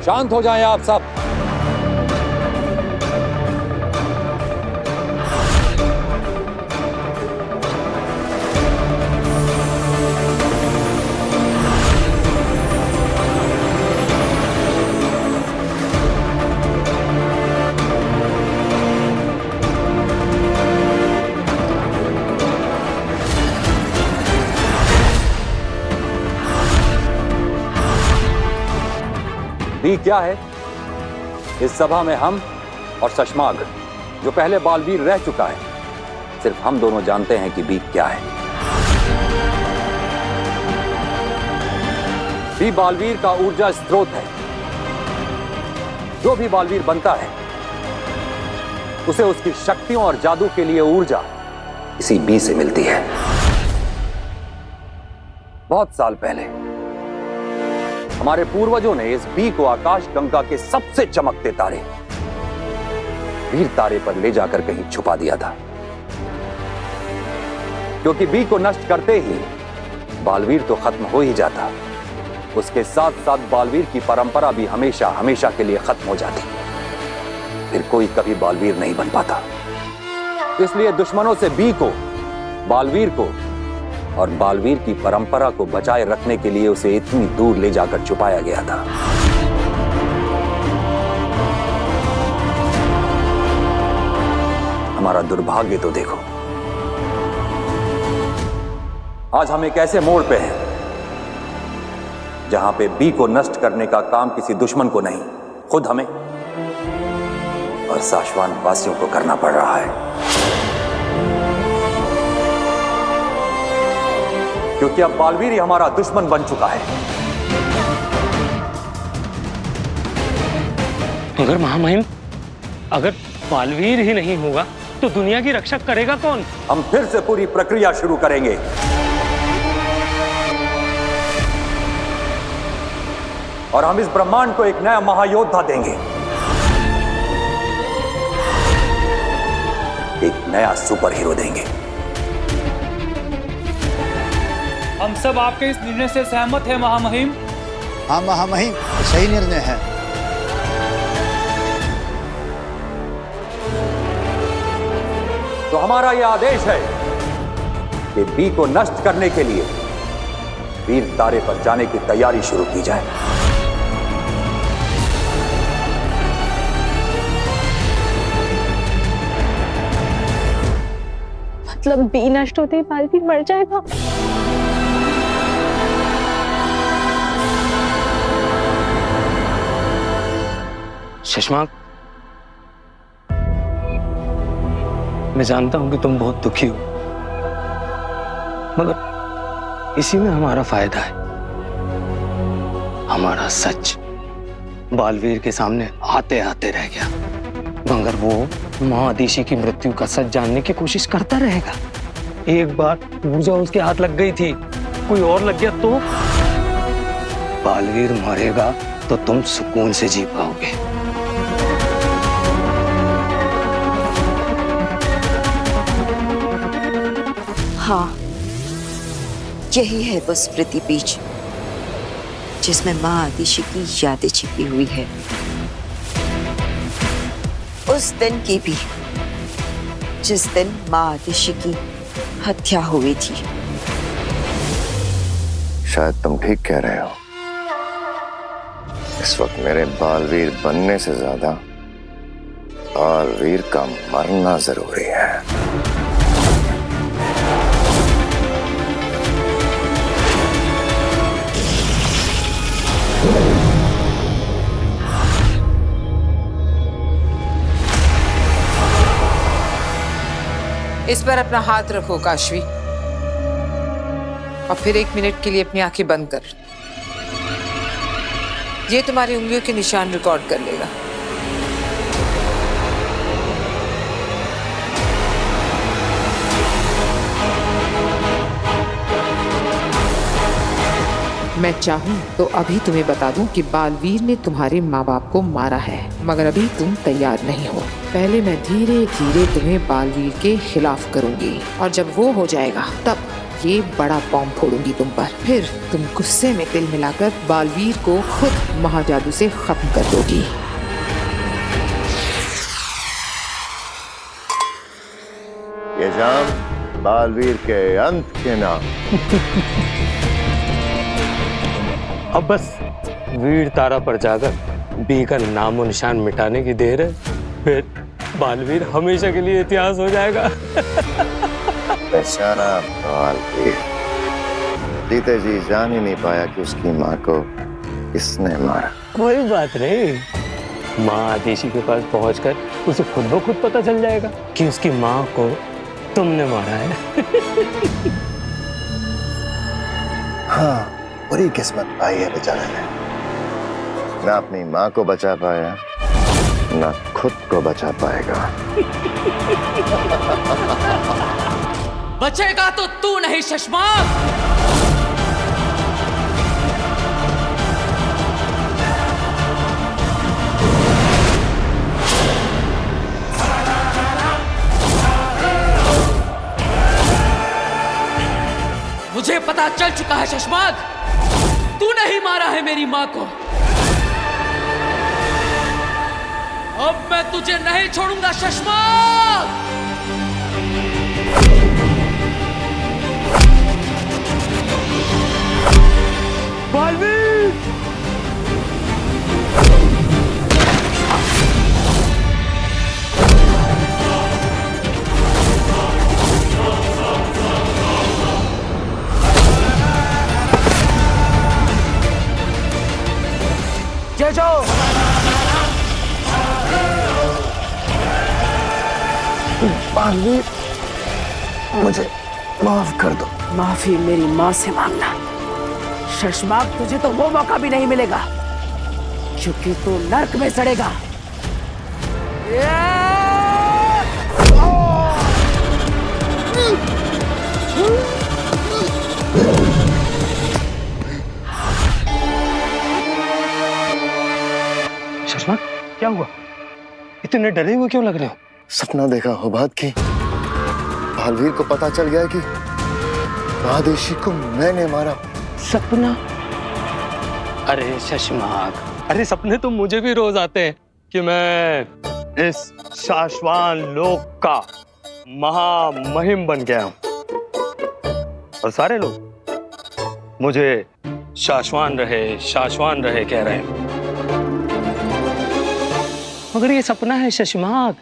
शांत हो जाएं आप सब। बी क्या है? इस सभा में हम और शशमाग, जो पहले बालवीर रह चुका है, सिर्फ हम दोनों जानते हैं कि बी क्या है। बी बालवीर का ऊर्जा स्रोत है। जो भी बालवीर बनता है उसे उसकी शक्तियों और जादू के लिए ऊर्जा इसी बी से मिलती है। बहुत साल पहले हमारे पूर्वजों ने इस बी को आकाश गंगा के सबसे चमकते तारे वीर तारे पर ले जाकर कहीं छुपा दिया था, क्योंकि बी को नष्ट करते ही बालवीर तो खत्म हो ही जाता, उसके साथ साथ बालवीर की परंपरा भी हमेशा हमेशा के लिए खत्म हो जाती। फिर कोई कभी बालवीर नहीं बन पाता। इसलिए दुश्मनों से बी को, बालवीर को और बालवीर की परंपरा को बचाए रखने के लिए उसे इतनी दूर ले जाकर छुपाया गया था। हमारा दुर्भाग्य तो देखो, आज हम एक ऐसे मोड़ पे हैं जहां पे बी को नष्ट करने का काम किसी दुश्मन को नहीं, खुद हमें और साशवान वासियों को करना पड़ रहा है। क्योंकि अब बालवीर ही हमारा दुश्मन बन चुका है। मगर महामहिम, अगर बालवीर ही नहीं होगा तो दुनिया की रक्षा करेगा कौन? हम फिर से पूरी प्रक्रिया शुरू करेंगे। और हम इस ब्रह्मांड को एक नया महायोद्धा देंगे, एक नया सुपर हीरो देंगे। हम सब आपके इस निर्णय से सहमत हैं महामहिम। हाँ महामहिम, सही निर्णय है। तो हमारा यह आदेश है कि बी को नष्ट करने के लिए वीर तारे पर जाने की तैयारी शुरू की जाए। मतलब बी नष्ट होते ही बालवीर मर जाएगा? शशमाक, मैं जानता हूं कि तुम बहुत दुखी हो, मगर इसी में हमारा फायदा है। हमारा सच बालवीर के सामने आते आते रह गया, मगर वो महादिशी की मृत्यु का सच जानने की कोशिश करता रहेगा। एक बार ऊर्जा उसके हाथ लग गई थी, कोई और लग गया तो बालवीर मरेगा तो तुम सुकून से जी पाओगे। हाँ, यही है वो स्मृति बीज जिसमें माँ आदिशि की यादें छिपी हुई है। उस दिन की भी जिस दिन माँ आदिशि की हत्या हुई थी। शायद तुम ठीक कह रहे हो। इस वक्त मेरे बालवीर बनने से ज्यादा बालवीर का मरना जरूरी है। इस पर अपना हाथ रखो काशवी, और फिर 1 मिनट के लिए अपनी आंखें बंद कर। ये तुम्हारी उंगलियों के निशान रिकॉर्ड कर लेगा। मैं चाहूं तो अभी तुम्हें बता दूं कि बालवीर ने तुम्हारे माँ बाप को मारा है, मगर अभी तुम तैयार नहीं हो। पहले मैं धीरे धीरे तुम्हें बालवीर के खिलाफ करूंगी, और जब वो हो जाएगा तब ये बड़ा बॉम्ब फोड़ूंगी तुम पर। फिर तुम गुस्से में तिल मिलाकर बालवीर को खुद महाजादू से खत्म कर दोगी। ये जाम बालवीर के अंत के नाम। अब बस वीर तारा पर जाकर बी का नामो निशान मिटाने की देर है, फिर बालवीर हमेशा के लिए इतिहास हो जाएगा। बेचारा बालवीर जीते जी जान ही नहीं पाया कि उसकी माँ को किसने मारा। कोई बात नहीं, माँ आदेशी के पास पहुंचकर उसे खुद ब खुद पता चल जाएगा कि उसकी माँ को तुमने मारा है। हाँ, बुरी किस्मत पाई है बेचारे ने। ना अपनी माँ को बचा पाया, ना खुद को बचा पाएगा। बचेगा तो तू नहीं शशमाक। मुझे पता चल चुका है शशमाक, तू नहीं मारा है मेरी माँ को। अब मैं तुझे नहीं छोड़ूंगा शशमाक। बालवीर! जय जाओ। बालवीर, मुझे माफ कर दो। माफी मेरी माँ से मांगना। शशमाक, तुझे तो वो मौका भी नहीं मिलेगा क्योंकि तू नर्क में सड़ेगा। शशमाक, क्या हुआ? इतने डरे हुए क्यों लग रहे हो? सपना देखा हो बात की। बालवीर को पता चल गया कि आदेशी को मैंने मारा। सपना? अरे शशमाक, अरे सपने तो मुझे भी रोज आते हैं कि मैं इस शाश्वान लोक का महामहिम बन गया हूं और सारे लोग मुझे शाश्वान रहे कह रहे हैं। मगर ये सपना है शशमाक,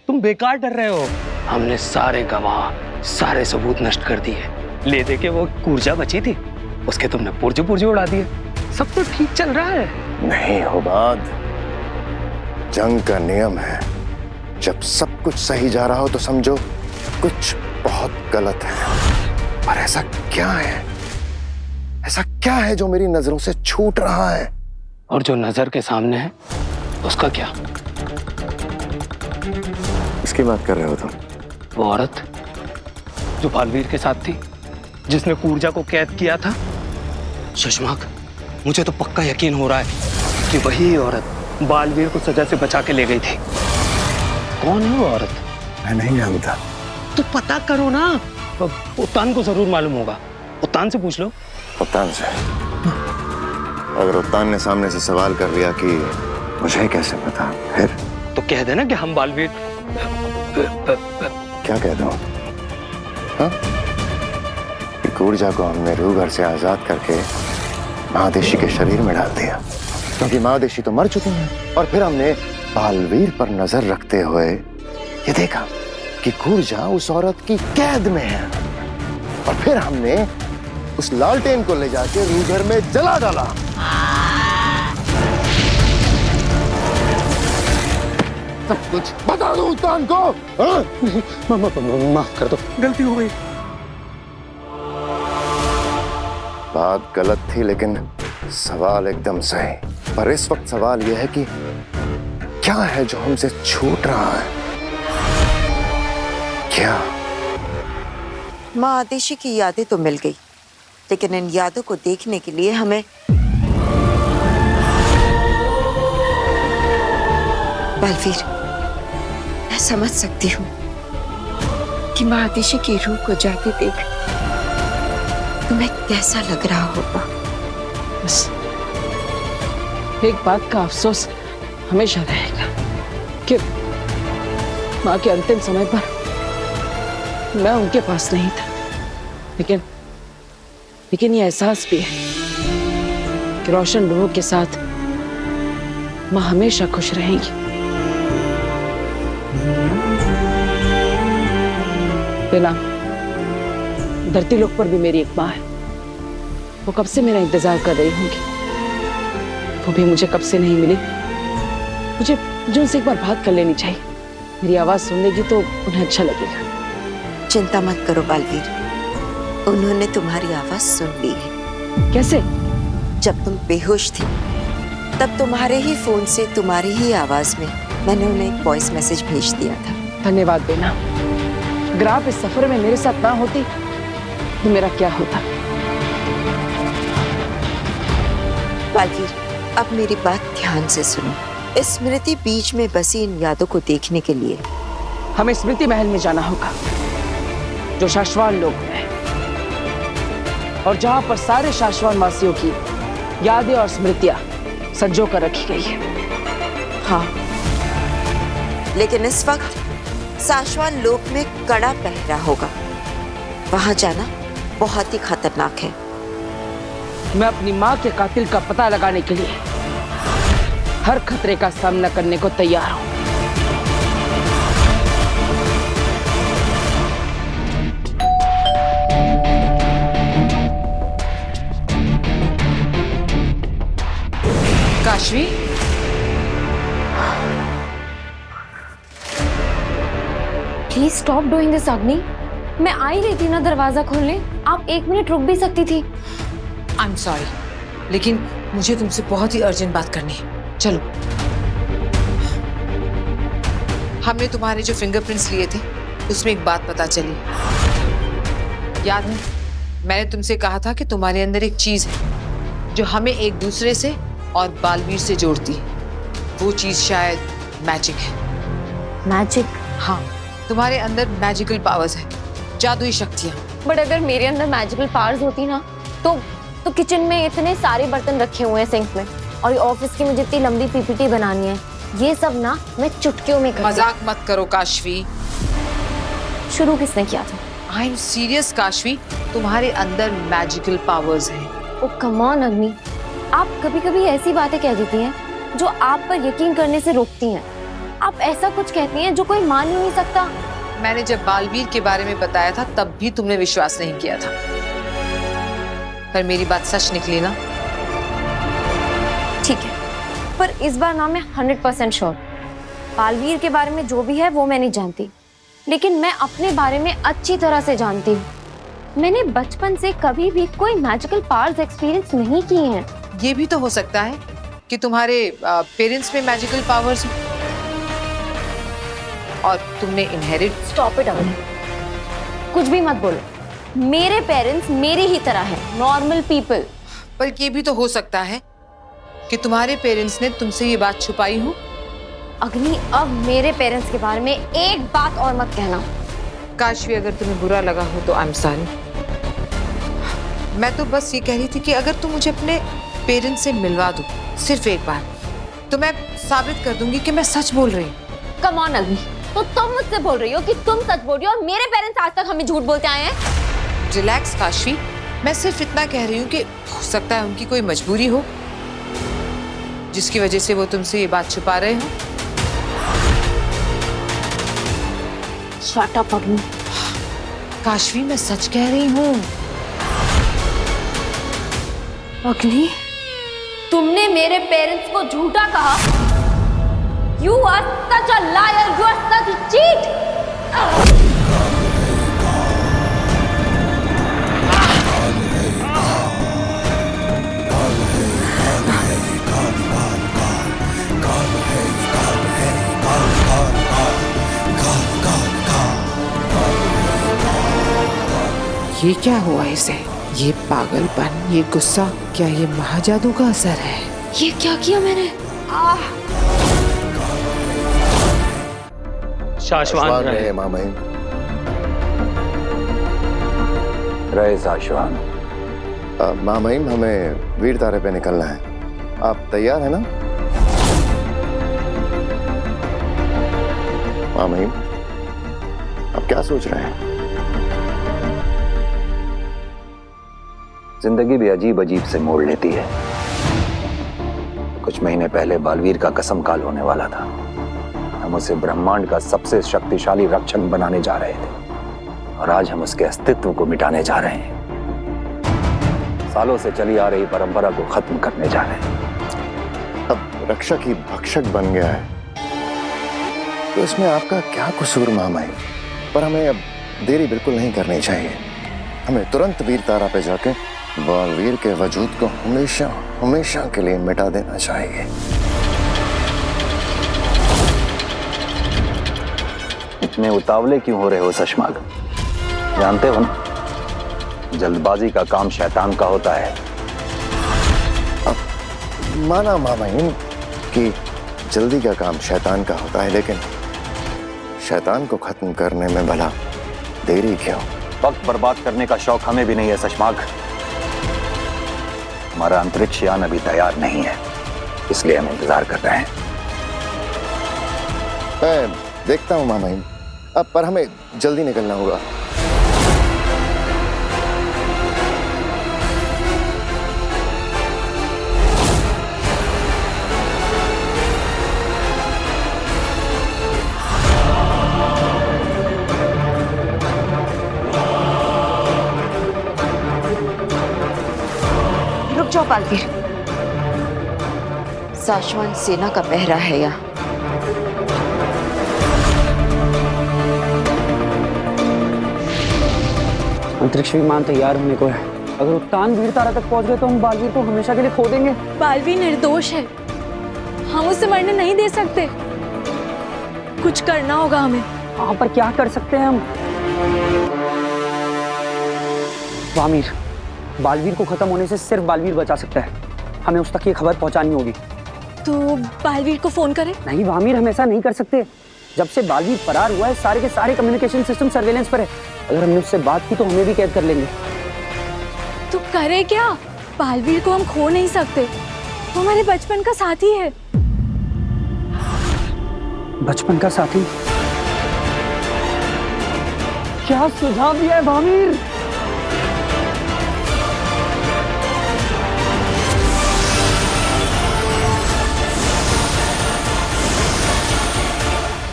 तुम बेकार डर रहे हो। हमने सारे गवाह, सारे सबूत नष्ट कर दिए। ले दे के वो ऊर्जा बची थी, उसके तुमने पुर्जे उड़ा दिए। सब तो ठीक चल रहा है। नहीं होबाद, जंग का नियम है, जब सब कुछ सही जा रहा हो तो समझो कुछ बहुत गलत है। पर ऐसा क्या है? ऐसा क्या है जो मेरी नजरों से छूट रहा है? और जो नजर के सामने है उसका क्या? इसकी बात कर रहे हो तुम? वो औरत जो बालवीर के साथ थी, जिसने ऊर्जा को कैद किया था। शशमाक, मुझे तो पक्का यकीन हो रहा है कि वही औरत बालवीर को सजा से बचा के ले गई थी। कौन है वो औरत? मैं नहीं जानता। तो पता करो ना, उत्तान को जरूर मालूम होगा। उत्तान से पूछ लो। उत्तान से? अगर उत्तान ने सामने से सवाल कर लिया कि मुझे कैसे पता, फिर तो कह देना कि हम बालवीर। क्या कह दूं? हाँ? ऊर्जा को हमने रूह घर से आजाद करके महादेशी के शरीर में डाल दिया, क्योंकि महादेशी तो मर चुके हैं। और फिर हमने बालवीर पर नजर रखते हुए ये देखा कि ऊर्जा उस औरत की कैद में है। और फिर हमने उस लालटेन को ले जाके रूह घर में जला डाला। सब कुछ बता दो उत्तान को। हाँ? माफ कर दो, गलती हो गई। बात गलत थी लेकिन सवाल एकदम सही। पर इस वक्त सवाल यह है कि क्या है जो हमसे छूट रहा है? क्या? माँ आदेशी की यादें तो मिल गई, लेकिन इन यादों को देखने के लिए हमें बालवीर, मैं समझ सकती हूँ कि माँ आदेशी की रूह को जाते देख तुम्हें कैसा लग रहा होगा? बस एक बात का अफसोस हमेशा रहेगा कि माँ के अंतिम समय पर मैं उनके पास नहीं था। लेकिन ये एहसास भी है कि रोशन लोगों के साथ माँ हमेशा खुश रहेंगी। बिना धरती लोक पर भी मेरी एक माँ है। वो कब से मेरा इंतजार कर रही होंगी। वो भी मुझे कब से नहीं मिली। मुझे उनसे एक बार बात कर लेनी चाहिए। मेरी आवाज सुन लेगी तो उन्हें अच्छा लगेगा। चिंता मत करो बालवीर, उन्होंने तुम्हारी आवाज सुन ली है। कैसे? जब तुम बेहोश थी तब तुम्हारे ही फोन से तुम्हारी ही आवाज में मैंने उन्हें एक वॉइस मैसेज भेज दिया था। धन्यवाद बेना। अगर आप इस सफर में मेरे साथ ना होती तो मेरा क्या होता? बालवीर, अब मेरी बात ध्यान से सुनो। इस स्मृति बीच में बसी इन यादों को देखने के लिए हमें स्मृति महल में जाना होगा, जो शाश्वान लोक में है, और जहां पर सारे शाश्वान वासियों की यादें और स्मृतियां संजो कर रखी गई है। हाँ, लेकिन इस वक्त शाश्वान लोक में कड़ा पहरा होगा। वहां जाना बहुत ही खतरनाक है। मैं अपनी माँ के कातिल का पता लगाने के लिए हर खतरे का सामना करने को तैयार हूं। Kashvi, please stop doing this अग्नि। मैं आ ही रही थी ना दरवाजा खोलने। आप 1 मिनट रुक भी सकती थी। आई एम सॉरी, लेकिन मुझे तुमसे बहुत ही अर्जेंट बात करनी है। चलो। हमने तुम्हारे जो फिंगरप्रिंट्स लिए थे उसमें एक बात पता चली। याद है, मैंने तुमसे कहा था कि तुम्हारे अंदर एक चीज है जो हमें एक दूसरे से और बालवीर से जोड़ती है। वो चीज शायद मैजिक है। मैजिक? हाँ, तुम्हारे अंदर मैजिकल पावर्स है, जादुई शक्तियां। बट अगर मेरे अंदर मैजिकल पावर्स होती ना तो किचन में इतने सारे बर्तन रखे हुए हैं सिंक में, और ये ऑफिस की मुझे इतनी लंबी पीपीटी बनानी है। ये सब ना मैं चुटकियों में करती। मजाक मत करो काशवी। शुरू किसने किया था? आई एम सीरियस काशवी, तुम्हारे अंदर मैजिकल पावर्स हैं। ओ कम ऑन अग्नि, आप कभी कभी ऐसी बातें कह देती हैं जो आप पर यकीन करने से रोकती हैं। आप ऐसा कुछ कहती हैं जो कोई मान ही नहीं सकता। मैंने जब बालवीर के बारे में बताया था तब भी तुमने विश्वास नहीं किया था, पर मेरी बात सच निकली ना। ठीक है, पर इस बार ना मैं 100% श्योर। बालवीर के बारे में जो भी है वो मैं नहीं जानती, लेकिन मैं अपने बारे में अच्छी तरह से जानती हूँ। मैंने बचपन से कभी भी कोई मैजिकल पावर्स एक्सपीरियंस नहीं किए हैं। ये भी तो हो सकता है कि तुम्हारे पेरेंट्स में मैजिकल पावर्स हो और तुमने इनहेरिट। स्टॉप इट अग्नि, कुछ भी मत बोलो। मेरे पेरेंट्स मेरी ही तरह हैं, नॉर्मल पीपल। पर ये भी तो हो सकता है कि तुम्हारे पेरेंट्स ने तुमसे ये बात छुपाई हो। अग्नि, अब मेरे पेरेंट्स के बारे में एक बात और मत कहना। काशवी, अगर तुम्हें बुरा लगा हो तो आई एम सॉरी। मैं तो बस ये कह रही थी कि अगर तुम मुझे अपने पेरेंट्स से मिलवा दो सिर्फ एक बार, तो मैं साबित कर दूंगी कि मैं सच बोल रही हूँ। कम ऑन अग्नि, तो तुम मुझसे बोल रही हो कि तुम सच बोल रही हो और मेरे पेरेंट्स आज तक हमें झूठ बोलते आए हैं? रिलैक्स काशवी, मैं सिर्फ इतना कह रही हूँ कि हो सकता है उनकी कोई मजबूरी हो जिसकी वजह से वो तुमसे ये बात छुपा रहे हो। शट अप अग्नि। काशवी, मैं सच कह रही हूँ। अग्नि, तुमने मेरे पेरेंट्स को झूठा कहा। You are such a liar. You are such a cheat. ये क्या हुआ इसे? ये पागलपन, ये गुस्सा, क्या ये महाजादू का असर है? ये क्या किया मैंने? शाश्वान रहे। रहे माँ बहन। रहे शाश्वान। माँ महिम, हमें वीर तारे पे निकलना है। आप तैयार है ना? माँ महिम, आप क्या सोच रहे हैं? जिंदगी भी अजीब अजीब से मोड़ लेती है। कुछ महीने पहले बालवीर का कसम काल होने वाला था। हम उसे ब्रह्मांड का सबसे शक्तिशाली रक्षक बनाने जा रहे थे और आज हम उसके अस्तित्व को मिटाने जा रहे हैं। सालों से चली आ रही परंपरा को खत्म करने जा रहे हैं। अब रक्षक ही भक्षक बन गया है तो इसमें आपका क्या कसूर माँ महिम? पर हमें अब देरी बिल्कुल नहीं करनी चाहिए। हमें तुरंत वीर तारा पे जाके बालवीर के वजूद को हमेशा हमेशा के लिए मिटा देना चाहिए। इतने उतावले क्यों हो रहे हो सशमाग? जानते हो ना, जल्दबाजी का काम शैतान का होता है। अब माना माँ महिम कि जल्दी का काम शैतान का होता है, लेकिन शैतान को खत्म करने में भला देरी क्यों? वक्त बर्बाद करने का शौक हमें भी नहीं है सशमाग। हमारा अंतरिक्ष यान अभी तैयार नहीं है, इसलिए हम इंतजार कर रहे हैं। मैं देखता हूँ माँ महिम, अब पर हमें जल्दी निकलना होगा। रुक जाओ बालवीर, साशवान सेना का पहरा है यहाँ। अंतरिक्ष विमान तैयार होने को है। अगर उत्तान वीर तारा तक पहुंच गए तो हम बालवीर को हमेशा के लिए खो देंगे। बालवीर निर्दोष है, हम उसे मरने नहीं दे सकते। कुछ करना होगा हमें। हाँ, पर क्या कर सकते हैं हम? वामीर, बालवीर को खत्म होने से सिर्फ बालवीर बचा सकता है। हमें उस तक ये खबर पहुंचानी होगी। तो बालवीर को फोन करें? नहीं वामीर, हम ऐसा नहीं कर सकते। जब से बालवीर फरार हुआ है, सारे के सारे कम्युनिकेशन सिस्टम सर्वेलेंस पर है। अगर हमने उससे बात की तो हमें भी कैद कर लेंगे। तो करे क्या? बालवीर को हम खो नहीं सकते, वो हमारे बचपन का साथी है। बचपन का साथी? क्या सुझाव दिया है वामीर?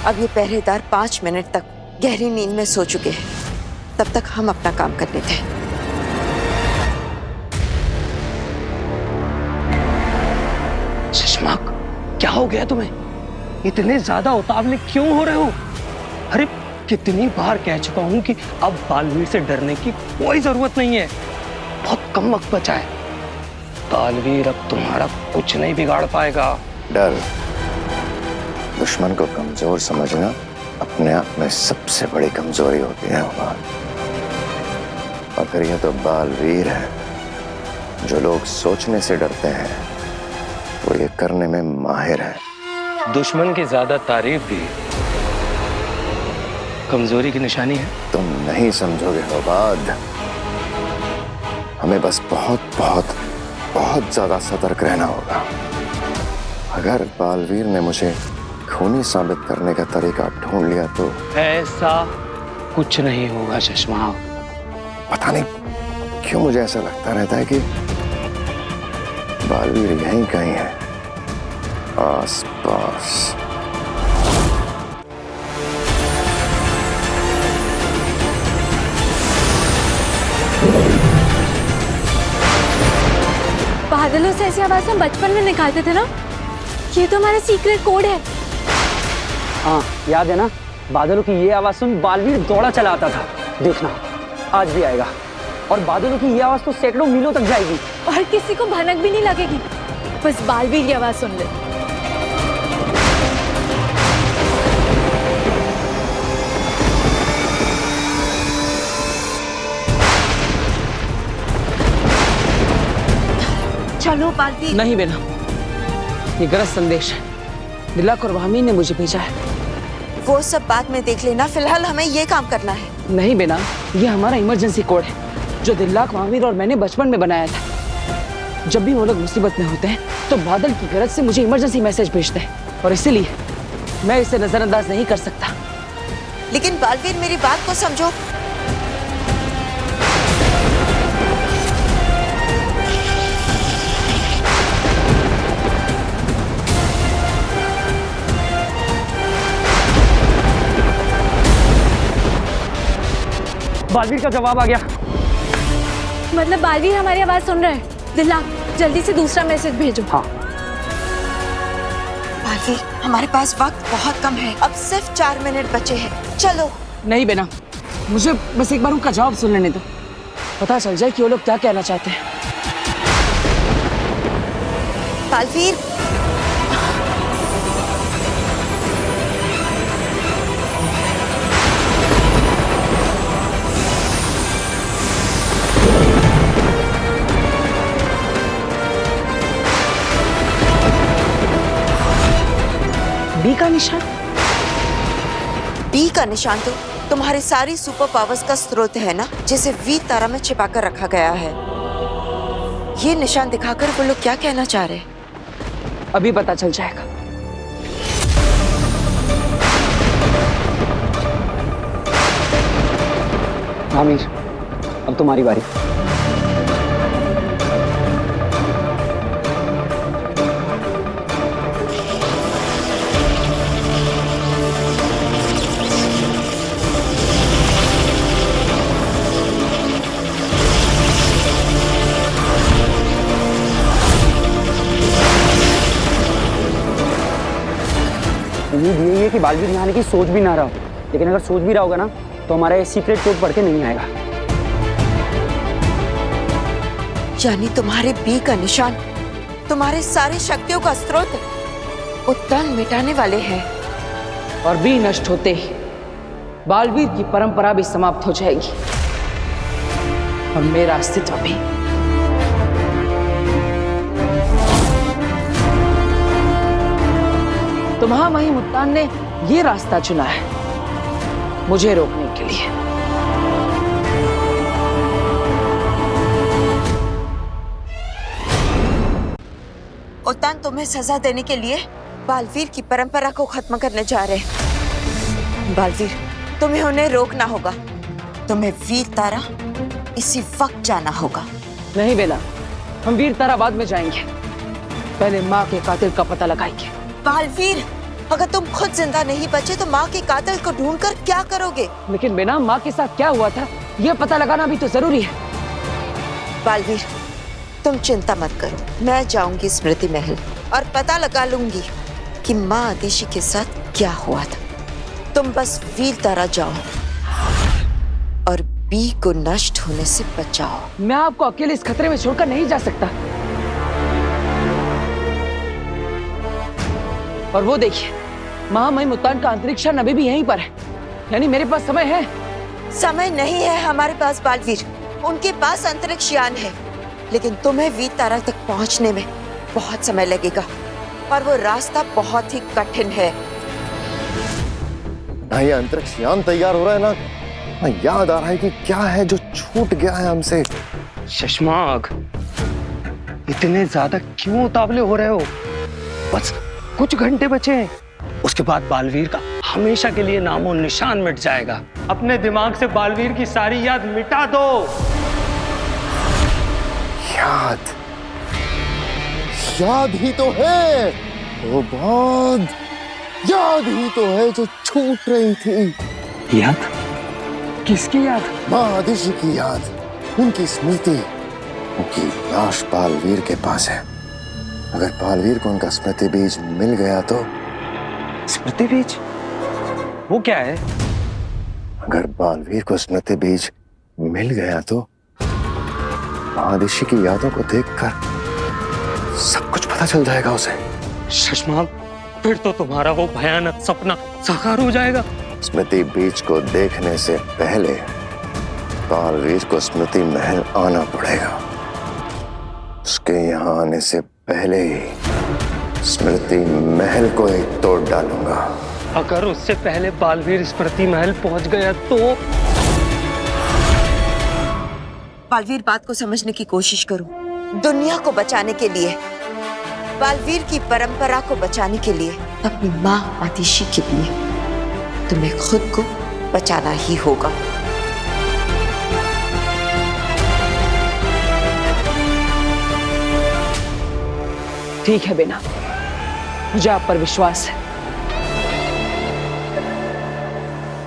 अब ये पहरेदार 5 मिनट तक गहरी नींद में सो चुके हैं, तब तक हम अपना काम कर लेते हैं। शशमाक, क्या हो गया तुम्हें? इतने ज्यादा उतावले क्यों हो रहे हो? अरे कितनी बार कह चुका हूं कि अब बालवीर से डरने की कोई जरूरत नहीं है। बहुत कम वक्त बचा है। बालवीर अब तुम्हारा कुछ नहीं बिगाड़ पाएगा। डर, दुश्मन को कमजोर समझना अपने आप में सबसे बड़ी कमजोरी होती है उमर। और फिर यह तो बालवीर है, जो लोग सोचने से डरते हैं वो ये करने में माहिर है। दुश्मन की ज्यादा तारीफ भी कमजोरी की निशानी है। तुम नहीं समझोगे होबाद। हमें बस बहुत बहुत बहुत ज्यादा सतर्क रहना होगा। अगर बालवीर ने मुझे खूनी साबित करने का तरीका ढूंढ लिया तो ऐसा कुछ नहीं होगा चश्मा। पता नहीं क्यों मुझे ऐसा लगता रहता है कि बालवीर यहीं कहीं है, आस पास। बादलों से ऐसी आवाज हम बचपन में निकालते थे ना, ये तो हमारा सीक्रेट कोड है। हाँ, याद है ना? बादलों की ये आवाज सुन बालवीर दौड़ा चला आता था। देखना, आज भी आएगा और बादलों की ये आवाज तो सैकड़ों मीलों तक जाएगी और किसी को भनक भी नहीं लगेगी। बस बालवीर की आवाज सुन ले। चलो बालवीर। नहीं बेना, ये गलत संदेश है। दिलक और वामी ने मुझे भेजा है। वो सब बाद में देख लेना, फिलहाल हमें ये काम करना है। नहीं बेना, ये हमारा इमरजेंसी कोड है। जो दिल्लाक, महावीर और मैंने बचपन में बनाया था। जब भी वो लोग मुसीबत में होते हैं तो बादल की गरज से मुझे इमरजेंसी मैसेज भेजते हैं और इसीलिए मैं इसे नजरअंदाज नहीं कर सकता। लेकिन बालवीर, मेरी बात को समझो। बालवीर का जवाब आ गया। मतलब बालवीर हमारी आवाज सुन रहा है। दिल्लाक, जल्दी से दूसरा मैसेज भेजो। हाँ। बालवीर, हमारे पास वक्त बहुत कम है, अब सिर्फ 4 मिनट बचे हैं। चलो। नहीं बेना, मुझे बस एक बार उनका जवाब सुन लेने दो, पता चल जाए कि वो लोग क्या कहना चाहते हैं। बालवीर, बी का निशान? बी का निशान तो तुम्हारी सारी सुपर पावर्स का स्रोत है ना, जिसे वी तारा में छिपा कर रखा गया है। ये निशान दिखाकर वो लोग क्या कहना चाह रहे हैं? अभी पता चल जाएगा। आमिर, अब तुम्हारी बारी। उम्मीद यही है कि बालवीर यहाँ आने की सोच भी ना रहा हो, लेकिन अगर सोच भी रहा होगा ना तो हमारा ये सीक्रेट कोड पढ़ के नहीं आएगा। यानी तुम्हारे बी का निशान तुम्हारे सारी शक्तियों का स्रोत वो तन मिटाने वाले हैं। और बी नष्ट होते ही बालवीर की परंपरा भी समाप्त हो जाएगी और मेरा अस्तित्व भी। तो महामहिम उत्तान ने ये रास्ता चुना है मुझे रोकने के लिए। उत्तान तुम्हें सजा देने के लिए बालवीर की परंपरा को खत्म करने जा रहे हैं। बालवीर, तुम्हें उन्हें रोकना होगा। तुम्हें वीर तारा इसी वक्त जाना होगा। नहीं बेना, हम वीर तारा बाद में जाएंगे, पहले माँ के कातिल का पता लगाएंगे। बालवीर, अगर तुम खुद जिंदा नहीं बचे तो माँ के कातिल को ढूंढकर क्या करोगे? लेकिन बेना, माँ के साथ क्या हुआ था यह पता लगाना भी तो जरूरी है। बालवीर, तुम चिंता मत करो, मैं जाऊंगी स्मृति महल और पता लगा लूंगी कि माँ आदिशि के साथ क्या हुआ था। तुम बस वीर तारा जाओ और बी को नष्ट होने से बचाओ। मैं आपको अकेले इस खतरे में छोड़कर नहीं जा सकता। और वो देखिए, महामहिम उत्तान का अंतरिक्ष यान अभी भी यहीं पर है, यानी मेरे पास समय है। समय नहीं है हमारे पास बालवीर, उनके पास अंतरिक्ष यान है, लेकिन तुम्हें वीर तारा तक पहुंचने में बहुत समय लगेगा और वो रास्ता बहुत ही कठिन है। ना ये अंतरिक्ष यान तैयार हो रहा है ना याद आ रहा है कि क्या है जो छूट गया है हमसे। शशमाग, इतने ज्यादा क्यों उतावले हो रहे हो? बस कुछ घंटे बचे हैं, उसके बाद बालवीर का हमेशा के लिए नामो निशान मिट जाएगा। अपने दिमाग से बालवीर की सारी याद मिटा दो। याद ही तो है वो बहुत याद ही तो है जो छूट रही थी। याद? किसकी याद? माँ आदिशि की याद, उनकी स्मृति। उनकी लाश बालवीर के पास है। अगर बालवीर को उनका स्मृति बीज मिल गया तो। स्मृति बीज? वो क्या है? अगर बालवीर को स्मृति बीज मिल गया तो आदिशि की यादों को देखकर सब कुछ पता चल जाएगा उसे। शशमाग, फिर तो तुम्हारा वो भयानक सपना साकार हो जाएगा। स्मृति बीज को देखने से पहले बालवीर को स्मृति महल आना पड़ेगा। उसके यहाँ आने से पहले ही स्मृति महल को एक तोड़ डालूंगा। अगर उससे पहले बालवीर स्मृति महल पहुंच गया तो बालवीर बात को समझने की कोशिश करो। दुनिया को बचाने के लिए, बालवीर की परंपरा को बचाने के लिए, अपनी माँ आतिशी के लिए तुम्हें खुद को बचाना ही होगा। ठीक है बेना, मुझे आप पर विश्वास है।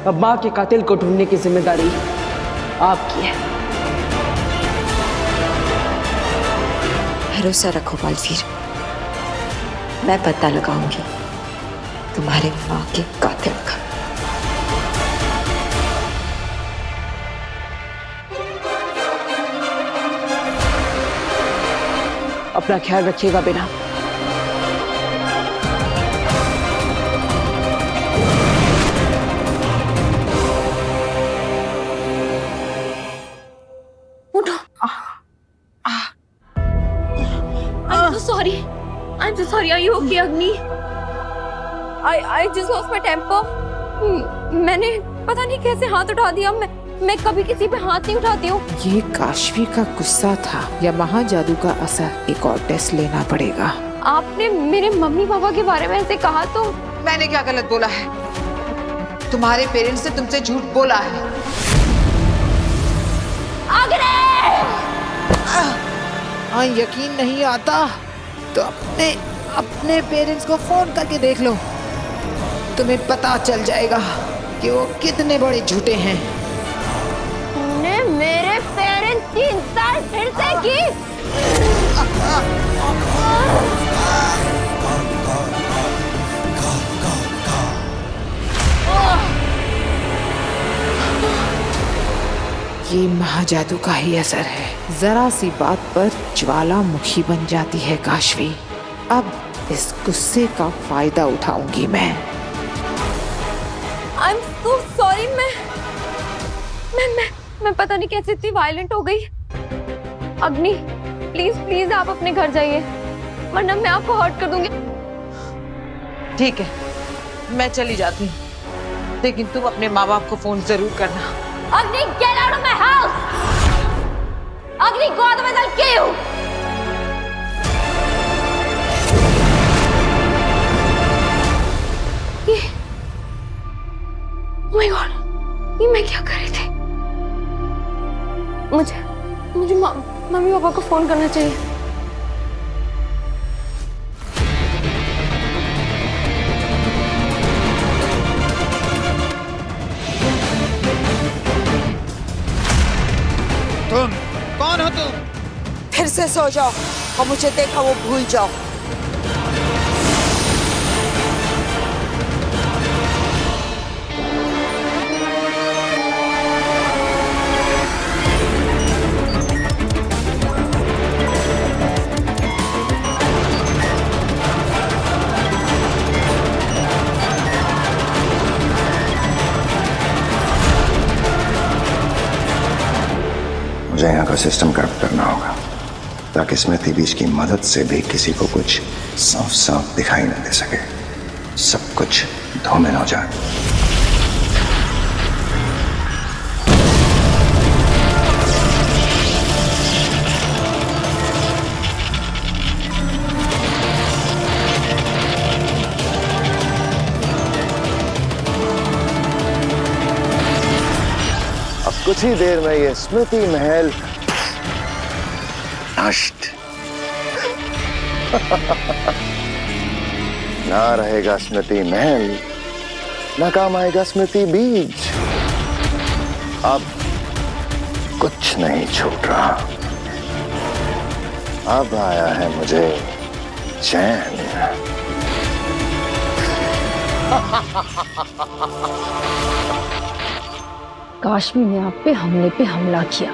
अब माँ के कातिल को ढूंढने की जिम्मेदारी आपकी है। भरोसा रखो बालवीर, मैं पता लगाऊंगी तुम्हारे माँ के कातिल का। अपना ख्याल रखिएगा बेना। I'm so sorry. Are you okay, Agni? I just lost my temper. मैंने पता नहीं कैसे हाथ उठा दिया। मैं कभी किसी पे हाथ नहीं उठाती हूँ। ये काशवी का गुस्सा था या महाजादू का असर? एक और टेस्ट लेना पड़ेगा। आपने मेरे मम्मी पापा के बारे में ऐसे कहा तो? मैंने क्या गलत बोला है? तुम्हारे पेरेंट्स ने तुमसे झूठ बोला है। हाँ, यकीन नहीं आता तो अपने पेरेंट्स को फोन करके देख लो, तुम्हें पता चल जाएगा कि वो कितने बड़े झूठे हैं। तुमने मेरे पेरेंट्स की इंसल्ट फिर से की। ये महाजादू का ही असर है। जरा सी बात पर ज्वालामुखी बन जाती है काशवी। अब इस गुस्से का फायदा उठाऊंगी मैं। I'm so sorry। मैं पता नहीं कैसे इतनी वायलेंट हो गई। अग्नि, प्लीज आप अपने घर जाइए, वरना मैं आपको हर्ट कर दूंगी। ठीक है, मैं चली जाती हूँ, लेकिन तुम अपने माँ बाप को फोन जरूर करना। Agni, get out of my house! Agni, go otherwise I'll kill you! Oh my God, ये मैं क्या कर रही थी? मुझे मम्मी पापा को फोन करना चाहिए। तुम कौन हो तुम? फिर से सो जाओ और मुझे देखा वो भूल जाओ। मुझे यहाँ का सिस्टम करप्ट करना होगा ताकि स्मृति बीज की मदद से भी किसी को कुछ साफ साफ दिखाई न दे सके, सब कुछ धूमिल हो जाए। कुछ ही देर में ये स्मृति महल नष्ट। ना रहेगा स्मृति महल, ना काम आएगा स्मृति बीज। अब कुछ नहीं छूट रहा। अब आया है मुझे चैन। काशवी ने आप पे हमला किया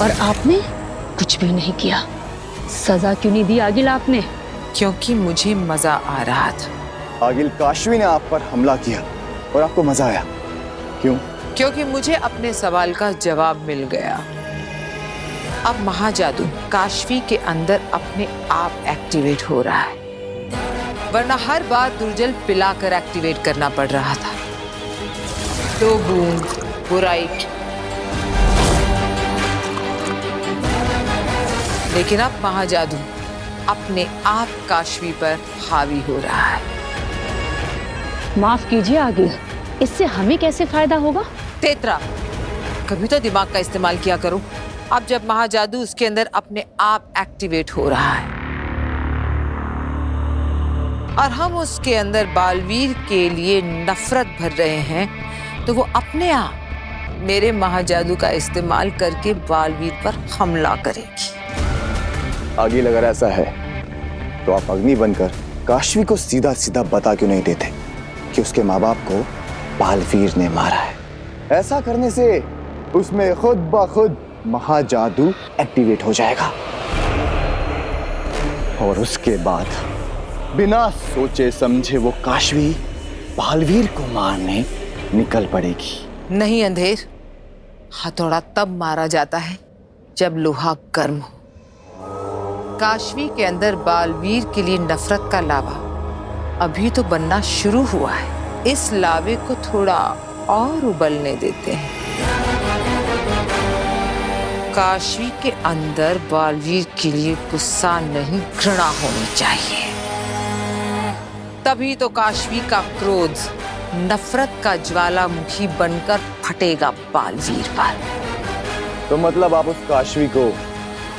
और आपने कुछ भी नहीं किया। सजा क्यों नहीं दी आगिल आपने? क्योंकि मुझे मजा आ रहा था। आगिल, काशवी ने आप पर हमला किया और आपको मजा आया। क्यों? क्योंकि मुझे अपने सवाल का जवाब मिल गया। अब महाजादू काशवी के अंदर अपने आप एक्टिवेट हो रहा है, वरना हर बार दुर्जल पिलाकर एक्टिवेट करना पड़ रहा था। 2 बूंद बुराई की। लेकिन अब महाजादू अपने आप काशवी पर हावी हो रहा है। माफ कीजिए आगे, इससे हमें कैसे फायदा होगा? तेतरा, कभी तो दिमाग का इस्तेमाल किया करो। अब जब महाजादू उसके अंदर अपने आप एक्टिवेट हो रहा है और हम उसके अंदर बालवीर के लिए नफरत भर रहे हैं, तो वो अपने आप मेरे महाजादू का इस्तेमाल करके बालवीर पर हमला करेगी। आगे अगर ऐसा है तो आप अग्नि बनकर काशवी को सीधा सीधा बता क्यों नहीं देते कि उसके माँ बाप को बालवीर ने मारा है? ऐसा करने से उसमें खुद ब खुद महाजादू एक्टिवेट हो जाएगा और उसके बाद बिना सोचे समझे वो काशवी बालवीर को मारने निकल पड़ेगी। नहीं अंधेर, हथौड़ा तब मारा जाता है जब लोहा गर्म हो। काशवी के अंदर बालवीर के लिए नफरत का लावा अभी तो बनना शुरू हुआ है। इस लावे को थोड़ा और उबलने देते हैं। काशवी के अंदर बालवीर के लिए गुस्सा नहीं, घृणा होनी चाहिए। तभी तो काशवी का क्रोध नफरत का ज्वालामुखी बनकर फटेगा बालवीर पर। तो मतलब आप उस काशवी को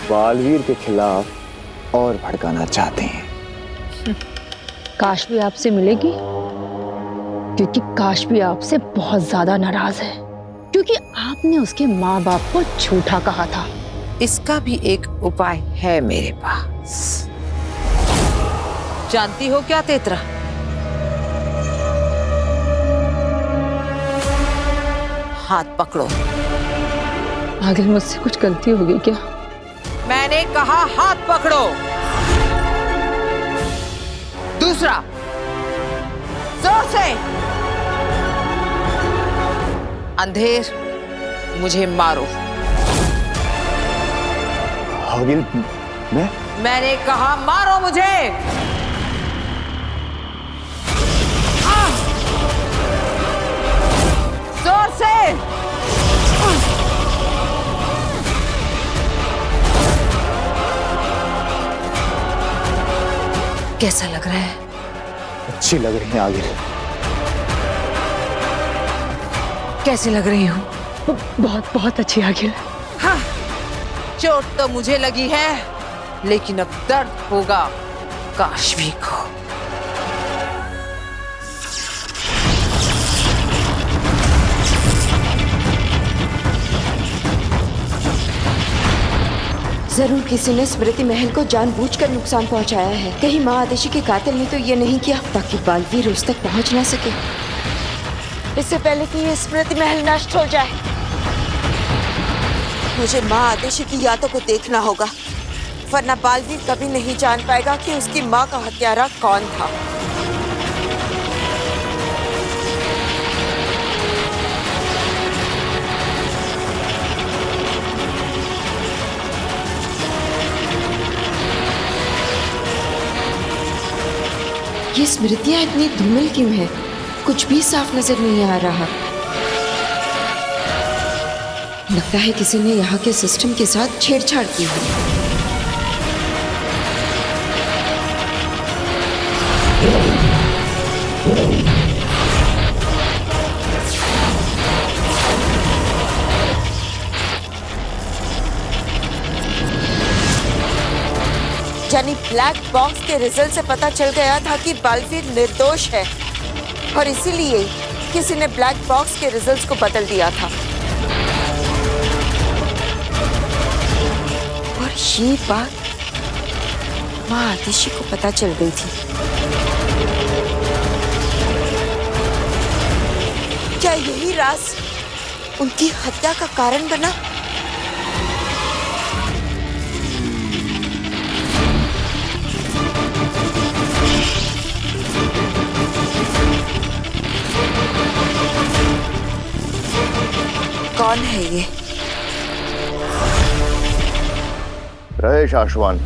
बालवीर के खिलाफ और भड़काना चाहते हैं? काशवी आपसे मिलेगी क्योंकि काशवी आपसे बहुत ज्यादा नाराज है, क्योंकि आपने उसके माँ बाप को झूठा कहा था। इसका भी एक उपाय है मेरे पास। जानती हो क्या तेतरा? हाथ पकड़ो। आगे मुझसे कुछ गलती हो गई क्या? मैंने कहा हाथ पकड़ो। दूसरा, जोर से। अंधेर, मुझे मारो। आगिल, मैंने कहा मारो मुझे। जोर से। कैसा लग रहा है? अच्छी लग रही है आगिल। कैसी लग रही हूँ? बहुत बहुत अच्छी आगिल। हाँ, चोट तो मुझे लगी है, लेकिन अब दर्द होगा काशवी को। जरूर किसी ने स्मृति महल को जानबूझकर नुकसान पहुंचाया है। कहीं माँ आदेशी के कातिल ने तो ये नहीं किया ताकि बालवीर उस तक पहुंच ना सके। इससे पहले कि ये स्मृति महल नष्ट हो जाए, मुझे माँ आदेशी की यादों को देखना होगा, वरना बालवीर कभी नहीं जान पाएगा कि उसकी माँ का हत्यारा कौन था। ये स्मृतियां इतनी धूमिल क्यों है? कुछ भी साफ नजर नहीं आ रहा। लगता है किसी ने यहाँ के सिस्टम के साथ छेड़छाड़ की है। यानी ब्लैक बॉक्स के रिजल्ट से पता चल गया था कि बालवीर निर्दोष है और इसीलिए किसी ने ब्लैक बॉक्स के रिजल्ट्स को बदल दिया था। और ये बात माँ आदिशी को पता चल गई थी। क्या यही राज उनकी हत्या का कारण बना? कौन है ये? रहे शाश्वान,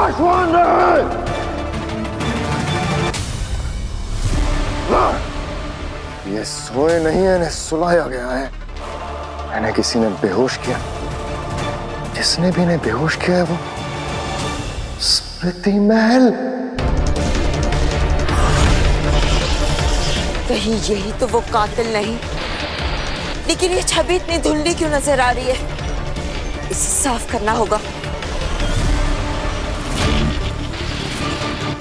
शाश्वान रहे। ये सोए नहीं है, इन्हें सुलाया गया है। मैंने किसी ने बेहोश किया, जिसने भी इन्हें बेहोश किया है वो स्मृति महल। कहीं यही तो वो कातिल नहीं? लेकिन ये छवि इतनी धुंधली क्यों नजर आ रही है? इसे साफ करना होगा।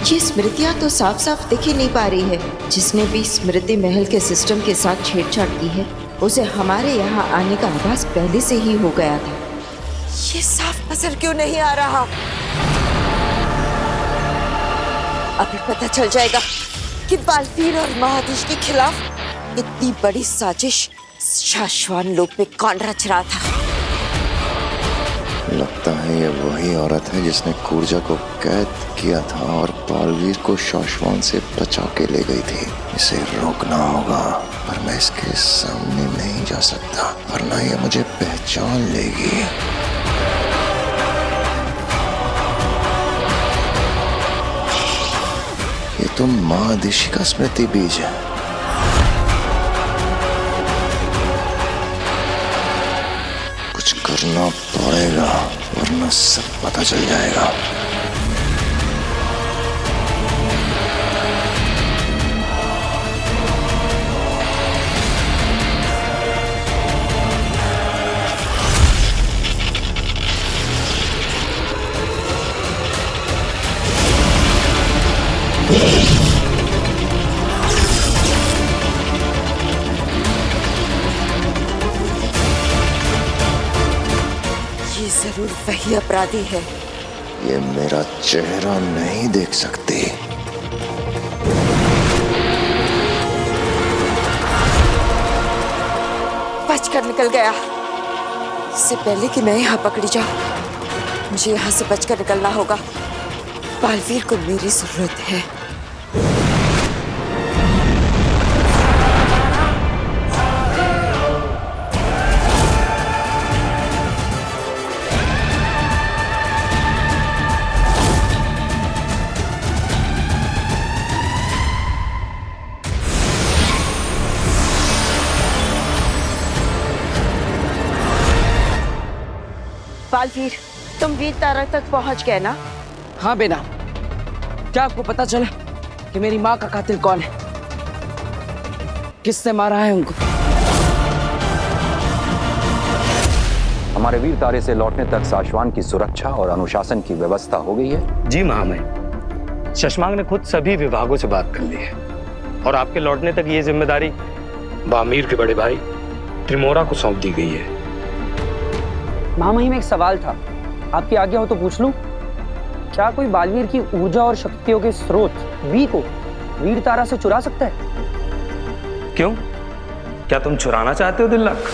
ये स्मृतियां तो साफ साफ दिख ही नहीं पा रही है। जिसने भी स्मृति महल के सिस्टम के साथ छेड़छाड़ की है उसे हमारे यहाँ आने का आभास पहले से ही हो गया था। ये साफ नजर क्यों नहीं आ रहा? अभी पता चल जाएगा कि बालवीर और महादेश के खिलाफ इतनी बड़ी साजिश शाश्वान लोक में कौन रच रहा था। लगता है ये वही औरत है जिसने कूर्जा को कैद किया था और बालवीर को शाश्वान से बचा के ले गई थी। इसे रोकना होगा, पर मैं इसके सामने नहीं जा सकता वरना ये मुझे पहचान लेगी। ये तो महादेशी का स्मृति बीज है। कुछ करना पड़ेगा वरना सब पता चल जाएगा। जरूर वही अपराधी है। ये मेरा चेहरा नहीं देख सकती। बचकर निकल गया। इससे पहले कि मैं यहाँ पकड़ी जाऊं, मुझे यहाँ से बचकर निकलना होगा। बालवीर को मेरी जरूरत है। बालवीर, तुम वीर तारा तक पहुंच गए ना? हाँ बेना, क्या आपको पता चला कि मेरी माँ का कातिल कौन है? किसने मारा है उनको? हमारे वीर तारे से लौटने तक शाश्वान की सुरक्षा और अनुशासन की व्यवस्था हो गई है। जी महामहिम, शशमांग ने खुद सभी विभागों से बात कर ली है और आपके लौटने तक ये जिम्मेदारी बामीर के बड़े भाई त्रिमोरा को सौंप दी गई है। महामहिम, एक सवाल था, आपकी आज्ञा हो तो पूछ लूं? क्या कोई बालवीर की ऊर्जा और शक्तियों के स्रोत वी को वीर तारा से चुरा सकता है? क्यों, क्या तुम चुराना चाहते हो दिल्लक?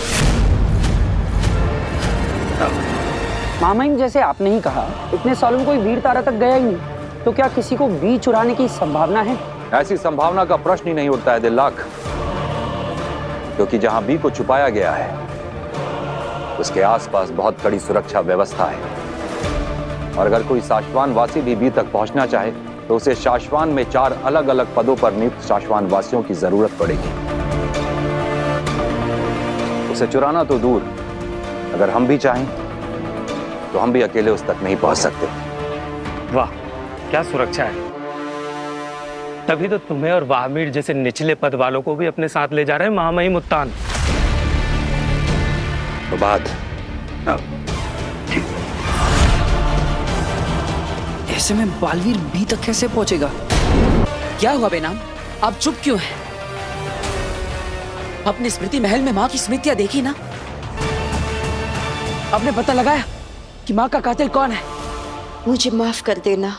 महामहिम, जैसे आपने ही कहा, इतने सालों में कोई वीर तारा तक गया ही नहीं, तो क्या किसी को वी चुराने की संभावना है? ऐसी संभावना का प्रश्न ही नहीं उठता है दिल्लक, क्योंकि जहां बी को छुपाया गया है उसके आसपास बहुत कड़ी सुरक्षा व्यवस्था है। और अगर कोई शाश्वान वासी भी बी तक पहुंचना चाहे तो उसे शाश्वान में 4 अलग अलग पदों पर नियुक्त शाश्वान वासियों की जरूरत पड़ेगी। उसे चुराना तो दूर, अगर हम भी चाहें तो हम भी अकेले उस तक नहीं पहुंच सकते। वाह, क्या सुरक्षा है! तभी तो तुम्हें और बामीर जैसे निचले पद वालों को भी अपने साथ ले जा रहे हैं महामहिम उत्तान। तो बात ऐसे में बालवीर बी तक कैसे पहुंचेगा? क्या हुआ बेनाम, आप चुप क्यों हैं? अपने स्मृति महल में माँ की स्मृतियां देखी ना? आपने पता लगाया कि माँ का कातिल कौन है? मुझे माफ कर देना।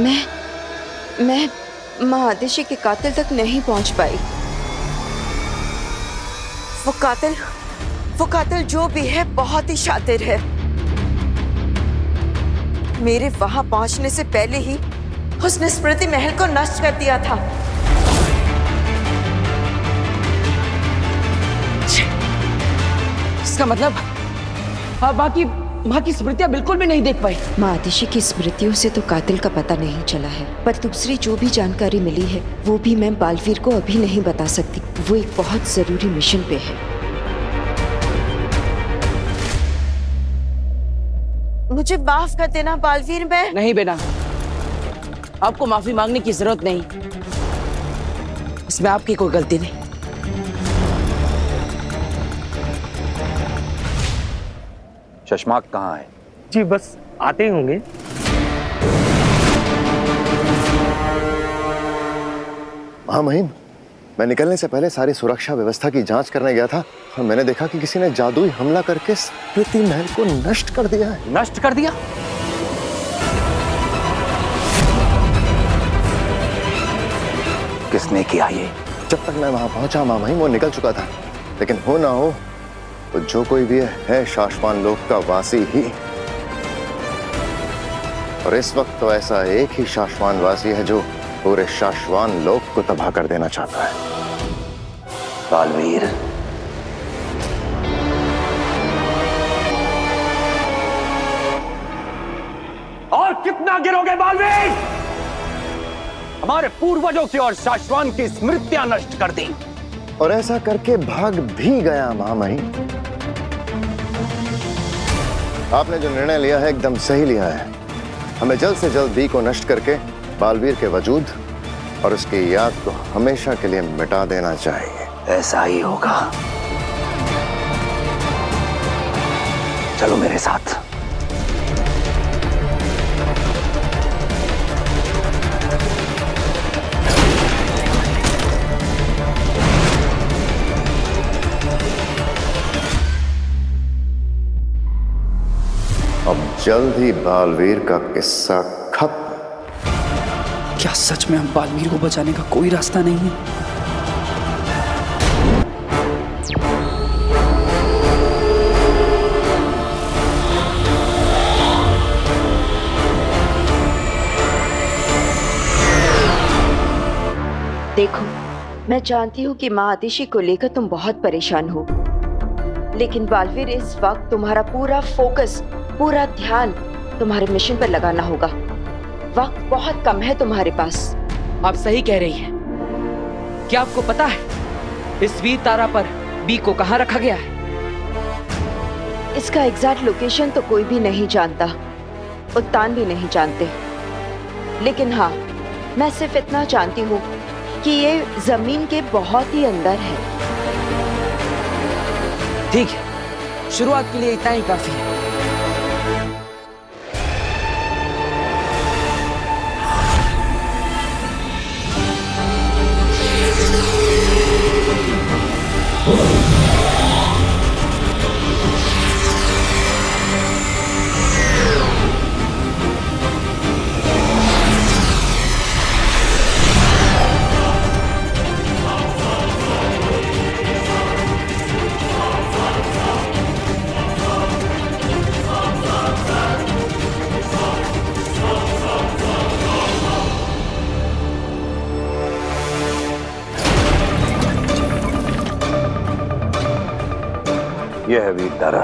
मैं महादेशी के कातिल तक नहीं पहुंच पाई। वो कातिल जो भी है बहुत ही शातिर है। मेरे वहां पहुंचने से पहले ही उसने स्मृति महल को नष्ट कर दिया था। इसका मतलब आप बाकी माँ की स्मृतियाँ बिल्कुल भी नहीं देख पाई। माँ आतिशी की स्मृतियों से तो कातिल का पता नहीं चला है, पर दूसरी जो भी जानकारी मिली है वो भी मैं बालवीर को अभी नहीं बता सकती। वो एक बहुत जरूरी मिशन पे है। मुझे माफ कर देना बालवीर। मैं नहीं बेटा, आपको माफी मांगने की जरूरत नहीं, इसमें आपकी कोई गलती नहीं। शशमाक कहाँ है? जी बस आते ही होंगे। महामहिम, मैं निकलने से पहले सारी सुरक्षा व्यवस्था की जांच करने गया था और मैंने देखा कि किसी ने जादुई हमला करके स्मृति महल को नष्ट कर दिया है। नष्ट कर दिया? किसने किया ये? जब तक मैं वहां पहुंचा महामहिम वो निकल चुका था, लेकिन हो ना हो तो जो कोई भी है शाश्वान लोक का वासी ही। और इस वक्त तो ऐसा एक ही शाश्वान वासी है जो पूरे शाश्वान लोक को तबाह कर देना चाहता है। बालवीर, और कितना गिरोगे बालवीर? हमारे पूर्वजों की और शाश्वान की स्मृतियां नष्ट कर दी और ऐसा करके भाग भी गया महामहिम। आपने जो निर्णय लिया है एकदम सही लिया है। हमें जल्द से जल्द बी को नष्ट करके बालवीर के वजूद और उसकी याद को हमेशा के लिए मिटा देना चाहिए। ऐसा ही होगा। चलो मेरे साथ। अब जल्द ही बालवीर का किस्सा खत्म। क्या सच में हम बालवीर को बचाने का कोई रास्ता नहीं है? देखो, मैं जानती हूँ कि माँ आतिशी को लेकर तुम बहुत परेशान हो, लेकिन बालवीर इस वक्त तुम्हारा पूरा फोकस, पूरा ध्यान तुम्हारे मिशन पर लगाना होगा। वक्त बहुत कम है तुम्हारे पास। आप सही कह रही हैं। क्या आपको पता है इस वीर तारा पर बी को कहाँ रखा गया है? इसका एग्जैक्ट लोकेशन तो कोई भी नहीं जानता, उत्तान भी नहीं जानते, लेकिन हाँ, मैं सिर्फ इतना जानती हूँ कि ये जमीन के बहुत ही अंदर है। ठीक है, शुरुआत के लिए इतना ही काफी है। यह है वीर तारा।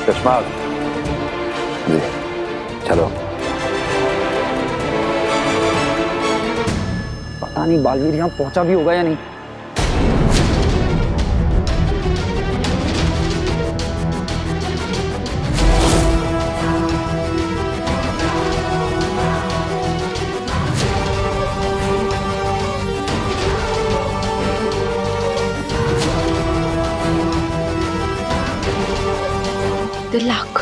चश्मा जी चलो। पता नहीं बालवीर यहाँ पहुंचा भी होगा या नहीं। Good luck.